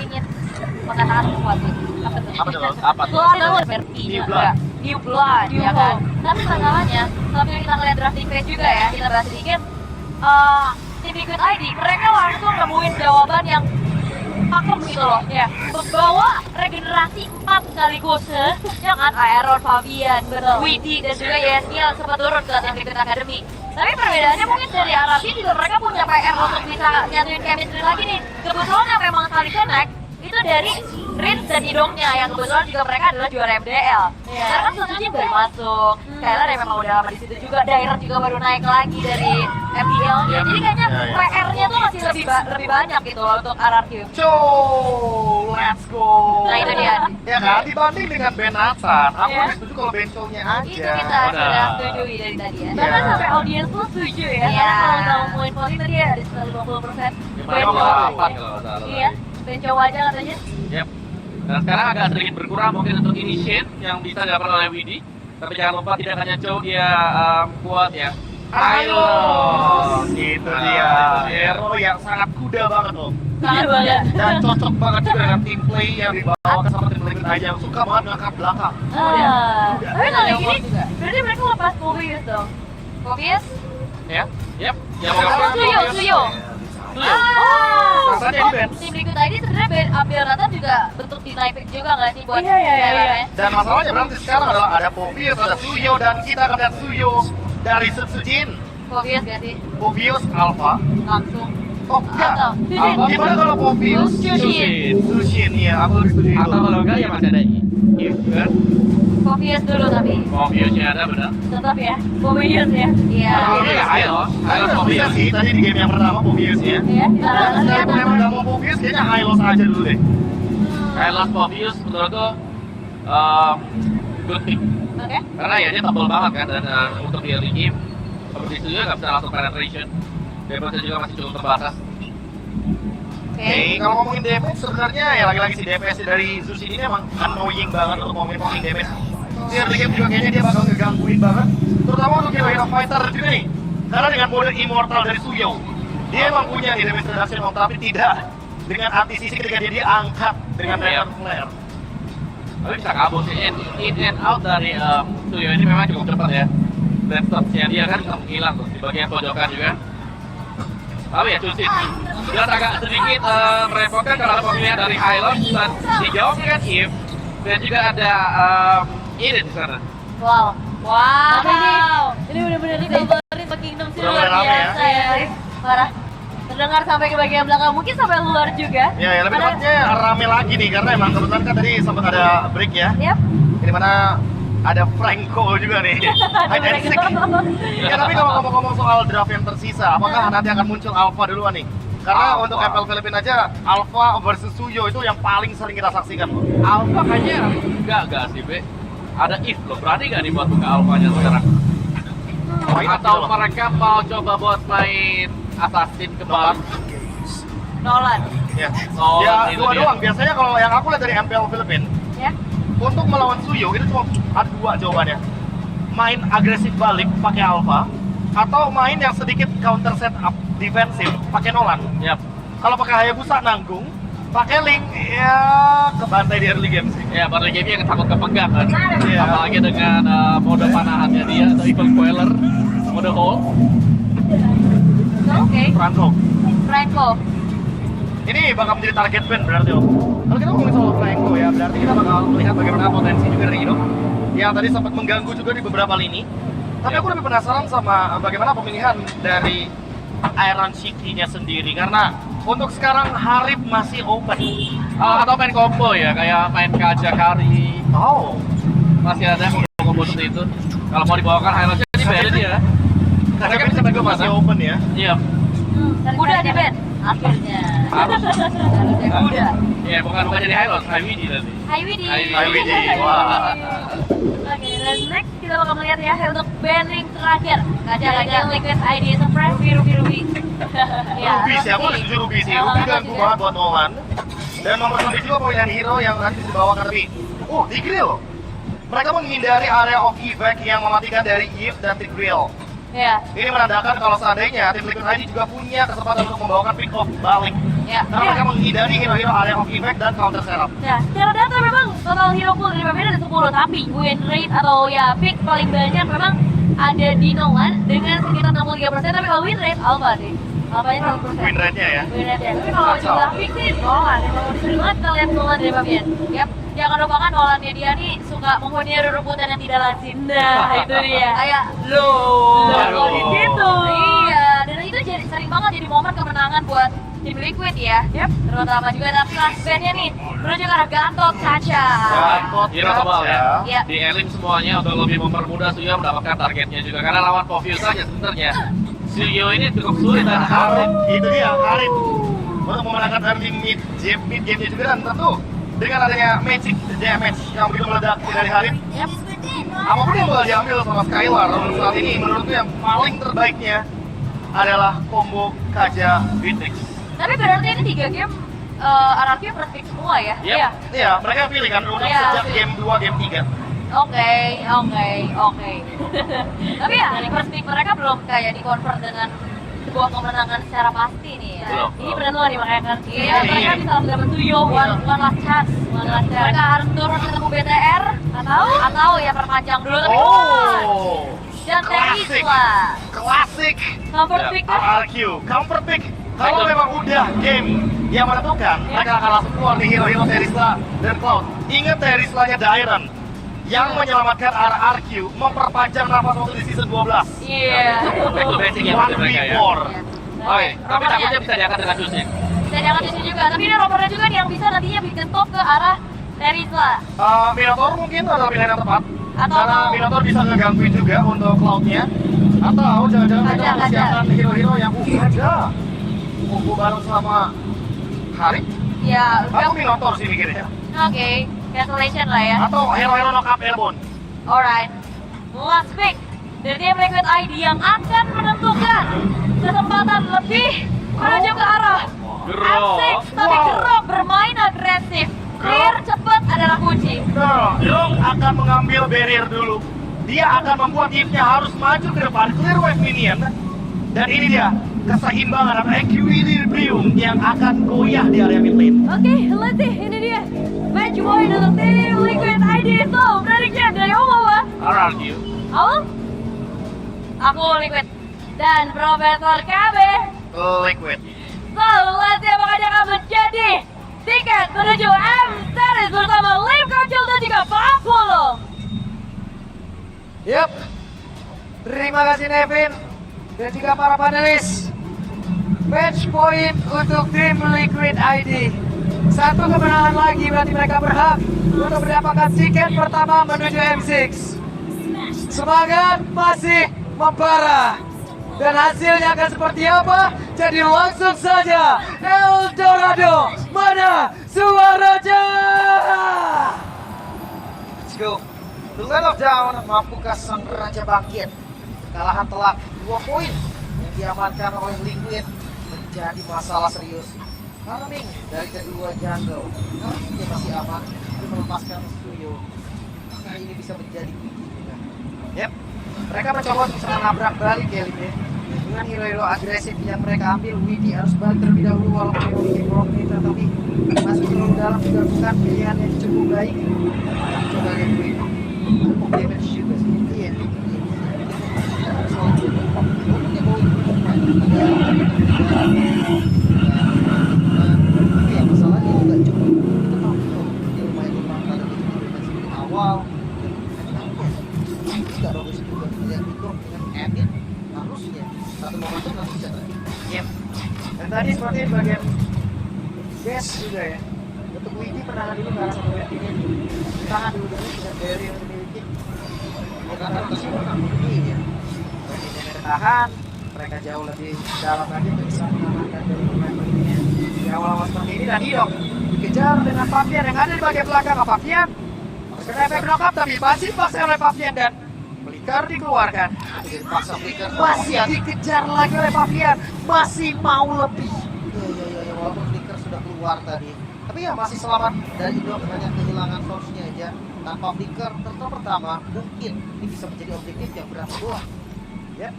ingin mengatakan sesuatu. Apa tuh? Apa tuh? New Blood. New Blood, ya kan? Tapi masalahnya, sambil kita ngeliat drafting page juga ya, kita bahas sedikit. Tim Liquid ID, mereka langsung nemuin jawaban yang pakem gitu loh, ya. Membawa regenerasi 4 sekaligus, ya kan? Aeron, Fabian, Widi, dan juga Yesniel sempat turun ke tim Liquid Academy. Tapi perbedaannya mungkin dari Arabi juga mereka punya PR untuk bisa nyatuin chemistry lagi nih. Kebetulan yang memang sekali connect itu dari Rins dan Idongnya yang kebetulan juga mereka adalah juara MDL. Karena kan Suzuki baru masuk, Skylar yang memang udah lama di situ juga, Dairah juga baru naik lagi dari MDL. Jadi kayaknya PR-nya tuh masih lebih banyak gitu loh untuk RRQ. Let's go. Nah itu dia. Ya kan, dibanding dengan Benatan, aku lebih setuju kalau Benchownya aja. Itu kita sudah setujui dari tadi ya. Bahkan sampai audiens tuh setuju ya. Karena kalau nggak ngomongin voting tadi ya ada sekitar 50%. Iya, Benchow aja katanya. Yep. Dan sekarang agak sedikit berkurang mungkin untuk initiate yang bisa dilakukan oleh Widi. Tapi jangan lupa tidak hanya Chow, dia kuat ya. Ayo, itu dia. Hero yang sangat kuda banget loh. Sangat banget. Dan cocok banget juga dengan tim play yang dibawakan sama tim Liquid aja yang suka banget ngangkat belakang. Tapi kalau yang ini, berarti mereka lepas Mobius dong. Mobius? Ya, yep. Yang Suyo. Rasanya ini Ben. Tim Liquid ID sebenarnya ambil Nathan juga bentuk dynamic juga nggak sih buat Iya. Dan masalahnya berarti sekarang adalah ada Mobius, ada Suyo, dan kita akan lihat Suyo dari Sujin. Mobius nggak sih? Mobius Alpha. Langsung. Oh enggak. Atau Gimana kalau Mobius? Sushin, iya aku lebih setuju itu. Atau kalau enggak ya masih ada If kan? Mobius dulu tapi Mobiusnya ada benar. tetap ya. Mobius ya. Iya. Ini ya Hylos Bisa Mobius. sih, tadi di game yang pertama Mobius ya. Iya. Kalau memang nggak mau Mobius, kayaknya Hylos aja dulu deh. Hylos Mobius menurutku good pick. Oke. Karena ya dia tebal banget kan dan untuk di early game seperti itu juga nggak bisa langsung penetration. Damage juga masih cukup terbatas. Oke, kalau ngomongin damage sebenarnya ya lagi-lagi si DPS dari Zeus ini emang annoying banget untuk ngomongin damage. Di early game juga kayaknya dia bakal ngegangguin banget, terutama untuk hero fighter juga nih. Karena dengan mode immortal dari Suyo, dia emang punya damage reduction tapi tidak dengan anti-sisi ketika dia angkat dengan Dragon Flare. Tapi bisa kabur sih in and out dari Suyo ini memang cukup cepat ya. Dan stopnya dia kan bisa menghilang tuh di bagian pojokan juga. Tapi ya Susin jelas agak sedikit merepotkan kalau ada pemilihan dari Hylos dan dijawabnya kan If dan juga ada Eden di sana. Wow. Tapi ini benar-benar digambarin ke Kingdom sih luar biasa ya. Parah. Terdengar sampai ke bagian belakang, mungkin sampai luar juga. Ya lebih tepatnya rame lagi nih karena emang kebetulan kan tadi sempat ada break ya. Yap. Di mana ada Franco juga nih. Identik. Ya tapi kalau ngomong-ngomong soal draft yang tersisa, apakah nanti akan muncul Alpha duluan nih? Karena Alpha. untuk MPL Filipina aja Alpha versus Suyo itu yang paling sering kita saksikan loh. Alpha kayaknya enggak sih Be. Ada If loh, berani nggak nih buat buka Alpha-nya sekarang? Atau mereka mau coba buat main Assassin ke bawah? Nolan. Ya, Oh, ya itu dua dia. doang. Biasanya kalau yang aku lihat dari MPL Filipina, Ya. untuk melawan Suyo itu cuma ada dua jawabannya. Main agresif balik pakai Alpha atau main yang sedikit counter setup defensif pakai Nolan. Yap. Kalau pakai Hayabusa nanggung, pakai Link ya kebantai di early game sih. Ya, baru game yang takut kepegang kan. Iya. Apalagi dengan mode panahannya dia atau Evil Queller, mode hold. Oke. Franco. Franco. Ini bakal menjadi target ban berarti Om. Kalau kita ngomongin soal Franco ya, berarti kita bakal melihat bagaimana potensi juga dari Indo yang tadi sempat mengganggu juga di beberapa lini. Tapi aku lebih penasaran sama bagaimana pemilihan dari Iron Shiki-nya sendiri karena untuk sekarang Harib masih open. Atau main combo ya, kayak main Kajakari. Oh, Masih ada combo seperti itu. Kalau mau dibawakan highlightnya ini beda dia. Mereka bisa juga masih open ya. Iya. Udah di band. Akhirnya. Harus. Udah. Iya, bukan jadi highlight, IWD tadi. IWD. IWD, wah. Oke, dan next kita bakal melihat ya untuk banning terakhir. Kaca Liquid ID Surprise Ruby. Ruby sih, aku lebih setuju Ruby sih. Ruby ganggu banget buat Nolan. Dan nomor 1 juga pemilihan hero yang nanti bisa dibawakan tapi Tigreal. Mereka menghindari area of evac yang mematikan dari Eve dan Tigreal. Ya. Ini menandakan kalau seandainya tim Liquid ID juga punya kesempatan untuk membawakan pick off balik Ya. Karena mereka menghindari hero-hero area of effect dan counter setup. Ya, secara data memang total hero pool dari PvP ada 10, tapi win rate atau ya pick paling banyak memang ada di Nolan dengan sekitar 63%, tapi kalau win rate Alpha deh. Alphanya 100%. Win rate-nya ya. Win rate ya. Tapi kalau jumlah pick sih Nolan, emang sering banget kita lihat Nolan dari Fabian. Yap. Jangan lupakan Nolannya dia nih suka mempunyai rebutan yang tidak lazim. Nah, itu dia. Kayak Aduh. di situ. Iya, dan itu jadi sering banget jadi momen kemenangan buat tim Liquid ya. Yap. Terutama juga tapi last bandnya nih menuju ke arah Gatot kaca. Gatot Hero tebal ya. Iya. Di elim semuanya untuk lebih mempermudah Suyo mendapatkan targetnya juga karena lawan Povius saja sebenarnya. Suyo ini cukup sulit dan Harip, itu dia Harip untuk memenangkan early mid game-nya juga, dan tentu dengan adanya magic damage yang begitu meledak dari Harip, Yap. apapun yang bakal diambil sama Skylar saat ini menurutku yang paling terbaiknya adalah combo Kaja Beatrix. Tapi berarti ini 3 game RRQ perfect semua ya? Yap. Iya. Iya, mereka pilih kan udah Iya. sejak game 2, game 3. Oke. Tapi ya, first pick mereka belum kayak di-convert dengan sebuah kemenangan secara pasti nih ya. Belum. Ini benar loh nih makanya kan. Iya, Iya. mereka bisa dapat Suyo, one last chance. Mereka harus turun ketemu BTR atau ya perpanjang dulu tapi Oh, dan klasik, Terisla. klasik Comfort Ya. pick kan? RRQ, comfort pick. Kalau memang udah game yang menentukan, mereka akan langsung keluar di hero-hero Terisla dan Cloud. Ingat Terislanya Dairon yang menyelamatkan RRQ, memperpanjang nafas waktu di season 12. Iya. Back to basic ya menurut mereka ya. 1v4. Oke, tapi takutnya bisa diangkat dengan Jusnya. Bisa diangkat di sini juga, tapi ini ropernya juga nih yang bisa nantinya bikin top ke arah Terisla. Minotaur mungkin adalah pilihan yang tepat. Atau Karena mau- Minotaur bisa ngegangguin juga untuk Cloud-nya. Atau jangan-jangan mereka Kaja. mempersiapkan hero-hero yang ada kumpul bareng selama hari. Ya, Aku Minotaur sih mikirnya. oke, cancellation lah ya. Atau hero-hero knock-up airborne. Alright, last pick dari tim Liquid ID yang akan menentukan kesempatan lebih menuju ke arah Gerok. M6, tapi Wow. Gerok bermain agresif. Clear cepat adalah kunci. Gerok akan mengambil barrier dulu. Dia akan membuat timnya harus maju ke depan, clear wave minion. Dan ini dia, keseimbangan atau equilibrium yang akan goyah di area mid lane. Oke, let's see, ini dia match point untuk tim Liquid ID. So, prediction dari Omawa. RRQ. Awal? Aku Liquid dan Profesor KB. Liquid. So, let's see apakah dia akan menjadi tiket menuju M Series bersama Lim Kacil dan juga Papolo. Yap. Terima kasih Nevin dan juga para panelis. Match point untuk tim Liquid ID. Satu kemenangan lagi berarti mereka berhak untuk mendapatkan tiket pertama menuju M6. Semangat masih membara. Dan hasilnya akan seperti apa? Jadi langsung saja Eldorado, mana suaranya? Let's go. The Land of Down mampukah sang raja bangkit? Kekalahan telak 2 poin yang diamankan oleh Liquid menjadi masalah serius. Farming dari kedua jungle, dia masih aman untuk melepaskan Suyo. Apakah ini bisa menjadi kunci juga? Yep, mereka mencoba untuk menabrak balik ya Lim ya. Dengan hero-hero agresif yang mereka ambil, Widi harus balik terlebih dahulu walaupun dia memiliki Prometheus, tapi masuk terlalu dalam juga bukan pilihan yang cukup baik. Coba lihat Widi. Damage juga sih. Iya. Iya, masalahnya juga cukup. Itu kalau dia lumayan kurang pada di awal. Tidak bagus juga lihat itu dengan edit harusnya satu momentum langsung bisa terjadi. Yep. Dan tadi seperti bagian best juga ya. Untuk Widi penangan dulu ke arah satu wave ini. Tahan dulu dengan barrier yang dimiliki. Bukan harus iya. Bagi mereka tahan, mereka jauh lebih dalam lagi untuk bisa mengamankan dari pemain ini. Di awal-awal seperti ini dan Hidok dikejar dengan Fabian yang ada di bagian belakang Fabian. Kena efek knock-up tapi masih dipaksa oleh Fabian dan Flicker dikeluarkan. Dipaksa Flicker. Masih dikejar lagi oleh Fabian, masih mau lebih. Iya, walaupun Flicker sudah keluar tadi. Tapi ya masih selamat dari Hidok hanya kehilangan source-nya aja. Tanpa Flicker, turtle pertama mungkin ini bisa menjadi objektif yang berat bola. Ya.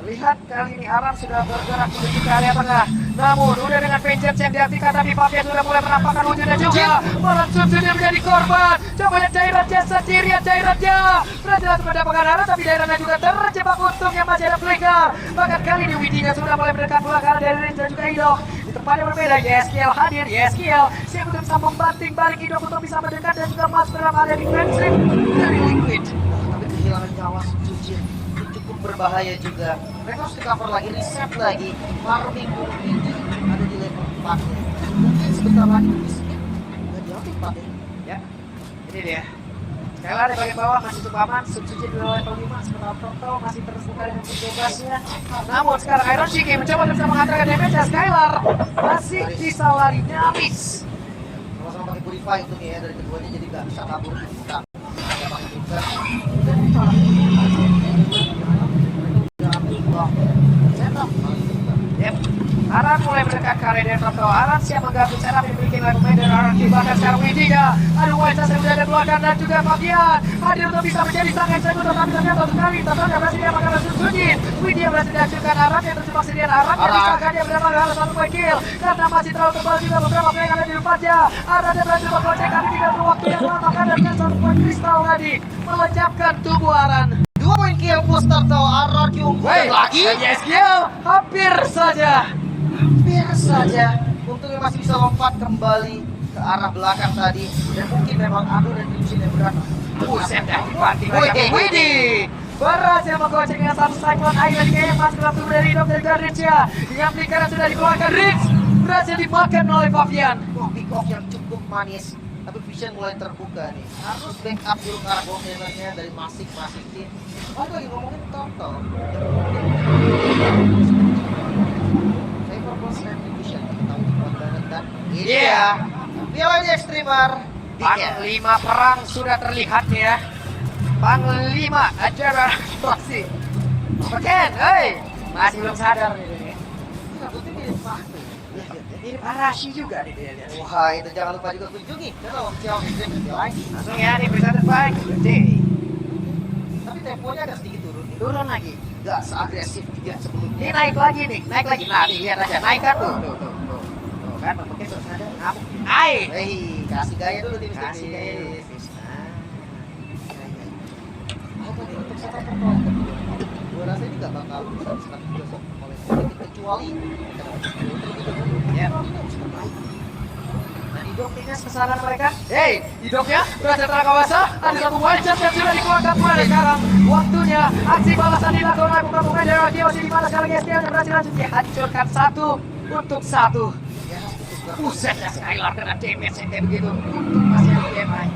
Lihat kali ini Aram sudah bergerak menuju ke area tengah. Namun udah dengan vengeance yang diaktifkan, tapi Fabian sudah mulai menampakkan wujudnya juga. Malah sudah menjadi korban. Coba lihat Dairatnya sendirian, Dairatnya berhasil langsung mendapatkan arah, tapi Dairatnya juga terjebak, untungnya masih ada flicker. Bahkan kali ini Widinya sudah mulai mendekat pula karena dari Rinz dan juga Idok. Di tempat yang berbeda, Yeskiel hadir, Yeskiel siap untuk bisa membanting balik Idok untuk bisa mendekat dan juga masuk dalam area defensif dari Liquid. Tapi kehilangan nyawa Sujin cukup berbahaya juga. Mereka harus di-cover lagi, reset lagi. Farming dulu ini ada di level 4 nya. Mungkin sebentar lagi bisa nggak di level 4 ya. Ini dia. Skylar di bagian bawah masih cukup aman. Sujin di level 5, sementara Toto masih terbuka dengan bebasnya. Namun sekarang Iron Shiki mencoba untuk bisa mengatakan damage ya. Skylar masih bisa lari nyaris. Sama-sama pakai purify itu nih ya dari keduanya, jadi nggak bisa kabur kita. Aran mulai mendekat ke area Toto. Aran siap menggabung setup yang memiliki lagu main dan Aran bahkan sekarang Widinya. Aduh, Wajah yang sudah ada keluarkan dan juga Fabian hadir untuk bisa menjadi sang eksekutor, tapi ternyata untuk kali Toto berhasil dia makan langsung Sujin. Widia berhasil dihancurkan. Aran yang terjebak sendirian. Aran yang disangka dia mendapatkan harus satu poin kill karena masih terlalu tebal juga beberapa play yang ada di depannya. Aran yang berhasil menggocek, tapi tidak perlu waktu yang lama karena dengan satu poin kristal tadi melenyapkan tubuh Aran. 2 poin kill plus Toto. Aran unggul lagi. Yes kill, hampir saja. Hampir saja. Untungnya masih bisa lompat kembali ke arah belakang tadi. Dan mungkin memang Ado dan Rinzin yang berat. Buset dah dibanting lagi. Widih berhasil menggocek dengan satu cyclone air dari game masuk dalam tubuh dari Idok dan juga Rinzia. Dengan lingkaran sudah dikeluarkan, Rinz berhasil dimakan oleh Fabian. Wah, pick off yang cukup manis. Tapi vision mulai terbuka nih. Harus backup dulu ke arah bawah membernya dari masing-masing tim. Oh, lagi ngomongin total. Ini dia Piala Extremer. Panglima perang sudah terlihat ya. Panglima acara pasti. Oke, hei, masih belum sadar nih. Rambutnya mirip Fahmi. Mirip Arashi juga nih dia. Wah, itu jangan lupa juga kunjungi channel Piala Extremer lagi. Langsung ya nih bisa terbaik. Tapi temponya agak sedikit turun. Turun lagi. Gak seagresif juga sebelumnya. Ini naik lagi nih, naik lagi. Nah, nih lihat aja, naik kan tuh. Kan pakai terus ada ngamuk. Kasih gaya dulu tim kasih gaya dulu. Apa nih untuk setup pertolongan? Gua rasa ini nggak bakal bisa diserang juga oleh tim kecuali ya. Nah, Idok tinggal kesalahan mereka. Idoknya berhasil terakawasa. Ada satu wajah yang sudah dikeluarkan mulai sekarang. Waktunya aksi balasan dilakukan oleh pemain dari dia masih di mana sekarang STL yang berhasil langsung dihancurkan 1-1. Buset ya, Skylar kena damage yang kayak begitu. Untung masih ada DMI.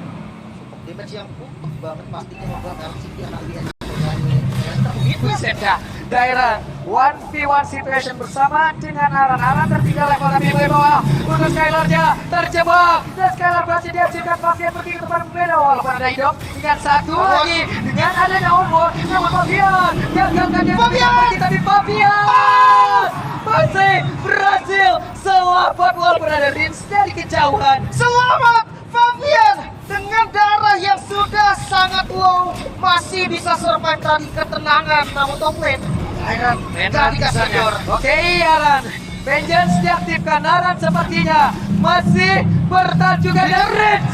Damage yang utuh banget pastinya membuat RC dia akan lihat. Buset ya, daerah 1v1 situation bersama dengan Aran tertinggal level tapi di bawah. Untuk Skylar-nya terjebak dan Skylar berhasil dihancurkan. Fabian pergi ke tempat berbeda walaupun ada Idok. Ingat satu lagi dengan adanya Onboard. Namun Fabian gagalkan dia Fabian, tapi Fabian masih berhasil selamat walaupun ada Rinz dari kejauhan. Selamat Fabian dengan darah yang sudah sangat low masih bisa survive tadi ketenangan. Namun top lane Aran tadi kasih door. Oke Aran, vengeance diaktifkan. Aran sepertinya masih bertahan juga dan Rinz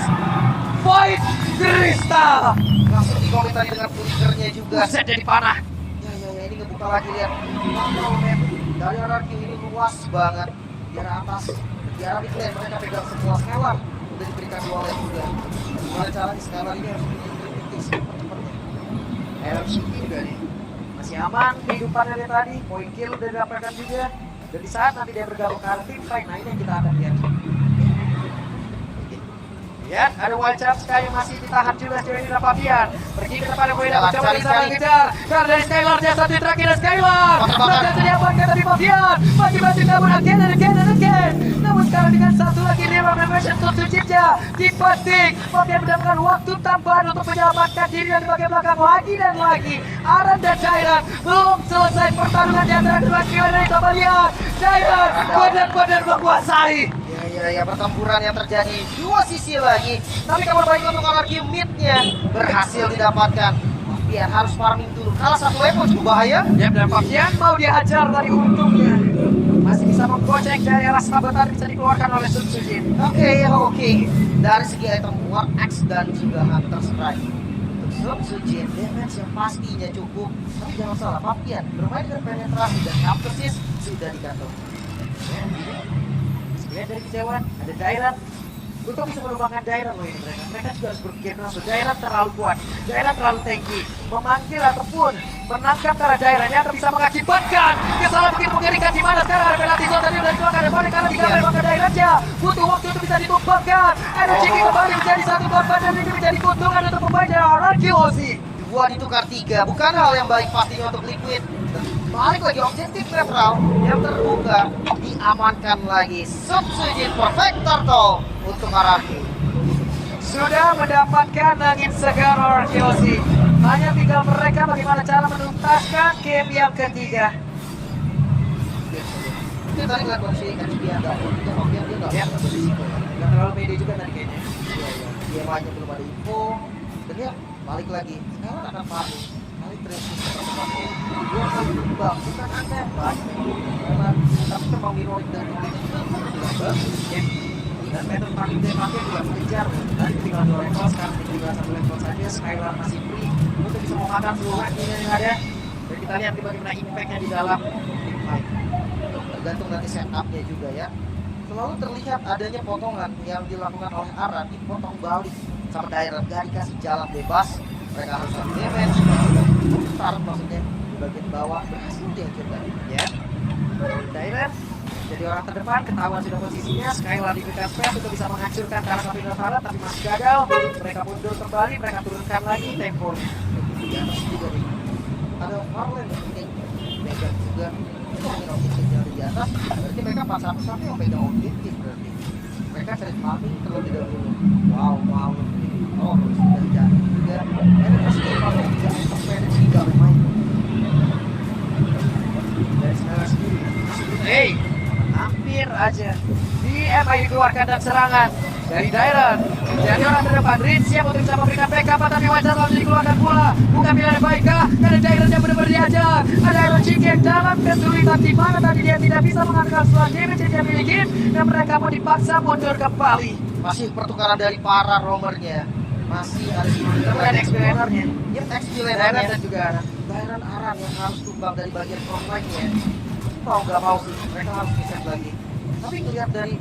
fight kristal. Langsung di-comment tadi dengan flickernya juga. Buset jadi panah. Ya ini ngebuka lagi lihat. Wow, dari RRQ ini luas banget di arah atas, di arah mid lane mereka pegang semua. Skylar udah diberikan 2 lane juga. Gimana caranya Skylar ini harus kritis cepet-cepetnya. RRQ juga nih masih aman kehidupan dari tadi, poin kill udah didapatkan juga. Dan di saat nanti dia bergabung ke arah tim fight, nah ini yang kita akan lihat. Ya, ada Wild Charge yang masih ditahan juga sejauh ini dalam Fabian. Pergi ke depan yang boleh mencoba bisa mengejar. Karena dari Skylar dia satu terakhir dan Skylar berhasil diamankan dari Fabian. Masih kabur again and again. Namun sekarang dengan satu lagi River Revolution tutup chipnya dipetik. Fabian mendapatkan waktu tambahan untuk menyelamatkan diri dari bagian belakang lagi dan lagi. Aran dan Dairan belum selesai pertarungan di antara kedua skill dari Tabalian. Dairan benar-benar menguasai. Ya pertempuran yang terjadi dua sisi lagi. Tapi kabar baik untuk RRQ mid-nya berhasil didapatkan. Papian harus farming dulu. Kalah satu level cukup bahaya. Ya, dan Papian mau dia hajar tadi untungnya. Masih bisa menggocek dari arah sabetan bisa dikeluarkan oleh Sun Sujin. Oke. Dari segi item War Axe dan juga Hunter Strike. Untuk Sun Sujin, damage yang pastinya cukup. Tapi jangan salah, Papian bermain dengan penetrasi dan emphasis sudah digantung. Ya, lihat dari kejauhan ada Dairat. Untuk bisa melupakan Dairat loh ini mereka juga harus berpikir keras. Dairat terlalu kuat, Dairat terlalu tanky. Memanggil ataupun menangkap ke arah Dairatnya akan bisa mengakibatkan kesalahan bikin mengerikan di mana sekarang ada penalti zone tadi udah dikeluarkan dari balik karena tidak memang ke Dairatnya. Butuh waktu untuk bisa ditumpahkan. Energi kembali menjadi satu korban dan ini menjadi keuntungan untuk pemain dari RRQOZ. Dua ditukar tiga, bukan hal yang baik pastinya untuk Liquid. Balik lagi objektif referral yang terbuka, diamankan lagi. Sun Sujin Perfect Turtle untuk Araki. Sudah mendapatkan angin segar RRQOZ. Hanya tinggal mereka bagaimana cara menuntaskan game yang ketiga. Itu tadi kan kondisi HB ada, itu Papian dia nggak Ya. bisa berisiko. Gak terlalu pede juga tadi kayaknya. Iya. Dia banyak belum ada info, dan dia balik lagi. Sekarang akan panik. Kali tracing seperti dua kali berubah, bukan tembak. Memang, tapi memang mirroring dan Ya. Dan metode paling tembaknya juga mengejar. Tadi tinggal 2 level, sekarang tinggal 1 level saja. Skylar masih free untuk bisa memakan seluruh artinya yang ada. Dan kita lihat bagaimana impact-nya di dalam tim fight. tergantung nanti setupnya juga ya. Selalu terlihat adanya potongan yang dilakukan oleh Aran, dipotong balik sama Dairat, gak dikasih jalan bebas. Mereka harus ambil damage, putar maksudnya di bagian bawah, berhasil dihancurkan ya. Dairat jadi orang terdepan, ketahuan sudah posisinya. Skylar diberikan space untuk bisa menghancurkan ke arah samping Navara, tapi masih gagal. Mereka mundur kembali, mereka turunkan lagi tempo. Di atas juga nih ada Marlin yang penting pegang juga. Itu mungkin objektif yang ada di atas, berarti mereka pas satu-satu yang pegang objektif berarti. Mereka sering farming terlebih dahulu. Wow. Oh, sudah jatuh juga. Ini pasti masuk juga untuk manage juga bermain. Dari Skylar sendiri. Hey, hampir aja DMI dikeluarkan dan serangan dari Dairat. Jadi orang terdepan Rin siap untuk bisa memberikan backup, tapi wajar langsung dikeluarkan pula. Bukan pilihan yang baik kah? Karena Dairat yang benar-benar diajar. Ada Iron Chicken dalam kesulitan di mana tadi dia tidak bisa mengandalkan setelah damage yang dia miliki, dan mereka pun dipaksa mundur kembali. Masih pertukaran dari para romernya. Masih ada Kemudian XP-nya. ya XP Dairat lanernya. dan juga Aran. Dairat Aran yang harus tumbang dari bagian front line-nya. Mau nggak mau sih, mereka harus reset lagi. Tapi ngelihat dari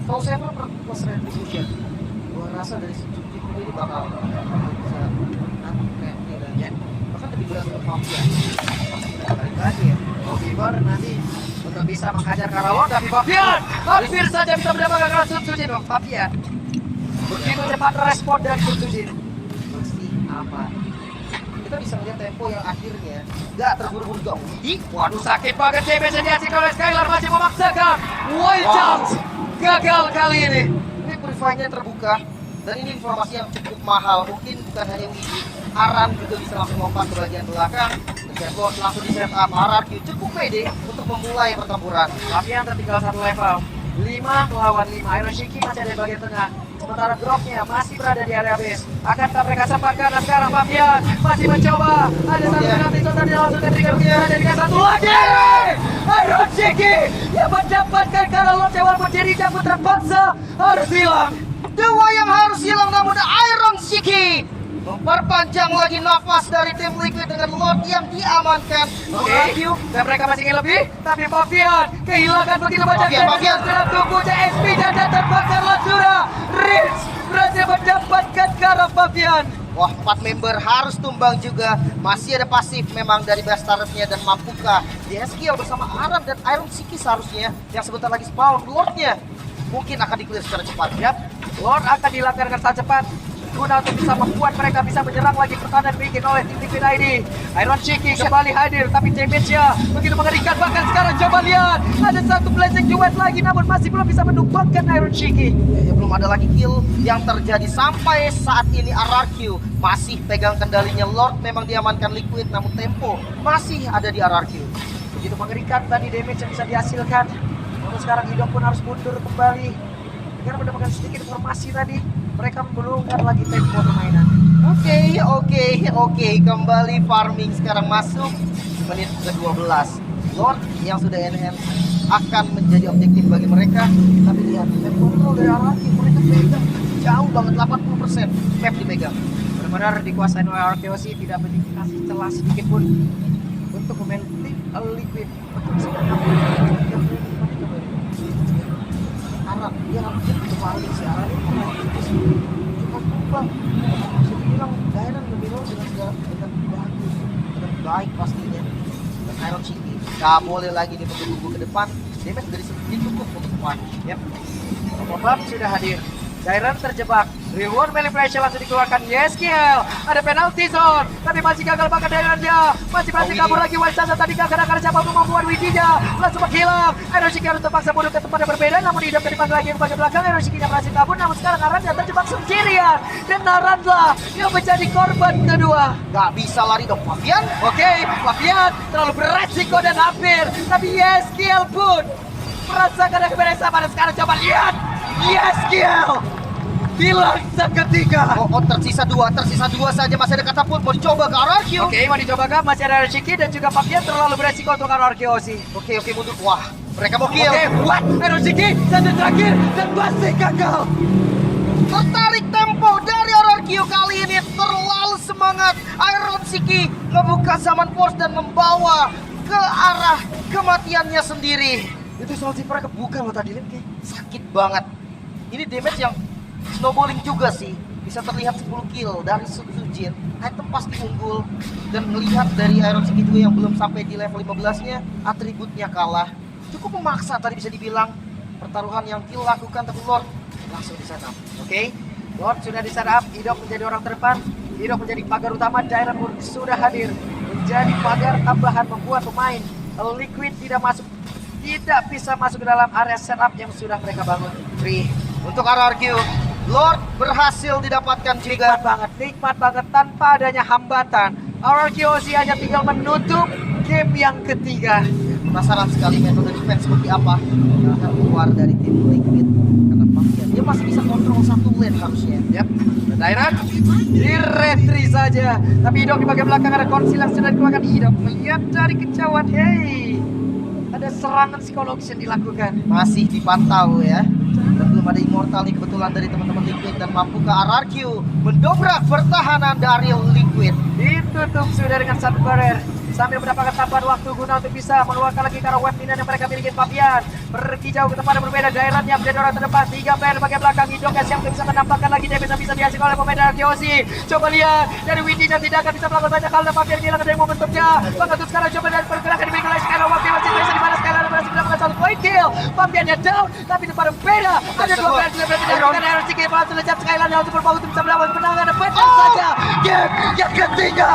Soul Saver plus Retribution, gua rasa dari si Cuti ini bakal bisa nanti kayak dan ya. Bahkan lebih berat untuk Mafia. Balik lagi ya. Oliver nanti untuk bisa menghajar Karawon, tapi Fabian hampir saja bisa mendapatkan kelas Sun Sujin. Fabian begitu cepat respon dari Sun Sujin. Masih aman. Kita bisa melihat tempo yang akhirnya nggak terburu-buru juga. Waduh, sakit banget damage yang dihasilkan oleh Skylar, masih memaksakan wild jump. Gagal kali ini. Ini purify-nya terbuka dan ini informasi yang cukup mahal. Mungkin bukan hanya Widi, Aran juga bisa langsung lompat ke bagian belakang. Deadlock langsung di set up. Aran cukup pede untuk memulai pertempuran. Fabian tertinggal 1 level. 5 melawan 5. Iron Shiki masih ada di bagian tengah. Sementara dropnya masih berada di area base. Akankah mereka sempatkan? Nah, sekarang Fabian masih mencoba. Ada satu penalti tadi langsung ketika menjadikan satu lagi. Iron Shiki yang mendapatkan Karalon walaupun dirinya pun terpaksa harus hilang. Dua yang harus hilang namun Iron Shiki memperpanjang lagi nafas dari tim Liquid dengan Lord yang diamankan. Oke, dan mereka masih ingin lebih, tapi Fabian kehilangan begitu banyak Fabian. dalam tubuhnya. SP dan terbakar Latsura. Rich berhasil mendapatkan Kara Fabian. Wah, 4 member harus tumbang juga. Masih ada pasif memang dari Bastardsnya dan mampukah DSQ bersama Aran dan Iron Shiki seharusnya yang sebentar lagi spawn. Lordnya mungkin akan di-clear secara cepat. Yap, Lord akan dilakukan dengan sangat cepat guna untuk bisa membuat mereka bisa menyerang lagi pertahanan bikin oleh tim Liquid ID. Iron Shiki kembali hadir, tapi damage-nya begitu mengerikan. Bahkan sekarang coba lihat, ada satu blessing duet lagi namun masih belum bisa menumbangkan Iron Shiki. Ya, belum ada lagi kill yang terjadi sampai saat ini. RRQ masih pegang kendalinya. Lord memang diamankan Liquid namun tempo masih ada di RRQ. Begitu mengerikan tadi damage yang bisa dihasilkan. Namun sekarang Hidong pun harus mundur kembali. Dengan mendapatkan sedikit informasi tadi, mereka membelungkan lagi tempo permainan. Oke, kembali farming sekarang masuk di menit ke-12. Lord yang sudah enhance akan menjadi objektif bagi mereka. Tapi lihat, map control dari Araki mereka pegang jauh banget, 80% map dipegang. Benar-benar dikuasai oleh Arkeosi, tidak dikasih celah sedikit pun untuk memelting Liquid. Arab, dia hampir kembali si Arab ini cukup kumpang. Bisa dibilang daerah lebih low dengan bagus, dengan baik pastinya. Dan Iron City gak boleh lagi dia menunggu ke depan. Damage dari segi cukup untuk semua. Yep. Pop-up sudah hadir. Dairan terjebak. Reward manipulation langsung dikeluarkan. Yeskiel. Ada penalty zone. Tapi masih gagal bahkan Dairan dia. Masih berhasil kabur lagi. Wansasa tadi gak karena siapa pun membuat Widinya. Langsung menghilang. Eroshiki harus terpaksa mundur ke tempat yang berbeda. Namun hidup dari dipanggil lagi ke bagian belakang. Eroshiki-nya berhasil kabur. Namun sekarang Naranja terjebak sendirian. Dan Naranja yang menjadi korban kedua. Gak bisa lari dong Fabian. Oke, Fabian terlalu beresiko dan hampir. Tapi Yeskiel pun merasakan keberesan pada sekarang. Coba lihat. Yeskiel hilang seketika. Oh, tersisa dua saja, masih ada katapult, mau dicoba ke Ararkyo. Oke, mau dicoba kan? Masih ada Eroshiki dan juga Fabian terlalu beresiko untuk Ararkyo sih. Oke, mundur. Wah, mereka mau kill. Oke, what? Eroshiki satu terakhir dan masih gagal. Tertarik tempo dari Ararkyo kali ini, terlalu semangat. Iron Shiki ngebuka Zaman Force dan membawa ke arah kematiannya sendiri. Itu soal zipper kebuka loh tadi, Lim. Sakit banget. Ini damage yang snowballing juga sih. Bisa terlihat 10 kill dari Sujin. Item pasti unggul. Dan melihat dari Iron Shiki juga yang belum sampai di level 15-nya, atributnya kalah. Cukup memaksa tadi bisa dibilang. Pertaruhan yang dilakukan, tapi Lord langsung di setup. Oke, Lord sudah di setup. Idok menjadi orang terdepan. Idok menjadi pagar utama. Dairan pun sudah hadir. Menjadi pagar tambahan membuat pemain Liquid tidak bisa masuk ke dalam area setup yang sudah mereka bangun. Free. Untuk Ararkyo, Lord berhasil didapatkan juga. Nikmat banget tanpa adanya hambatan. Ararkyo hanya tinggal menutup game yang ketiga. Penasaran sekali metode defense seperti apa yang akan keluar dari tim Liquid. Karena Fabian, dia masih bisa kontrol satu lane harusnya. Yap, Dairan di retri saja. Tapi Idok di bagian belakang ada konsil yang sudah dikeluarkan. Idok melihat dari kejauhan, hey, ada serangan psikologis yang dilakukan. Masih dipantau ya. Dan belum ada immortal nih kebetulan dari teman-teman Liquid, dan mampukah Ararkyo mendobrak pertahanan dari Liquid. Ditutup sudah dengan satu barrier. Sambil mendapatkan tambahan waktu guna untuk bisa mengeluarkan lagi karena web yang mereka miliki. Fabian pergi jauh ke tempat yang berbeda. Dairan yang menjadi orang terdepan. 3 player bagian belakang. Hidokes yang bisa menampakkan lagi dia bisa dihasilkan oleh pemain dari Kyoshi. Coba lihat dari Windy yang tidak akan bisa melakukan banyak hal, dan Fabian hilang dari momentumnya. Bahkan untuk sekarang coba dari pergerakan dimiliki oleh Skylar. Fabian masih bisa di mana Skylar berhasil mendapatkan satu point kill. Fabiannya down, tapi di tempat yang berbeda ada 2 player yang berhasil mendapatkan Iron Shiki. Langsung lejap Skylar yang untuk berbau untuk bisa mendapatkan kemenangan. Dan benar saja game yang ketiga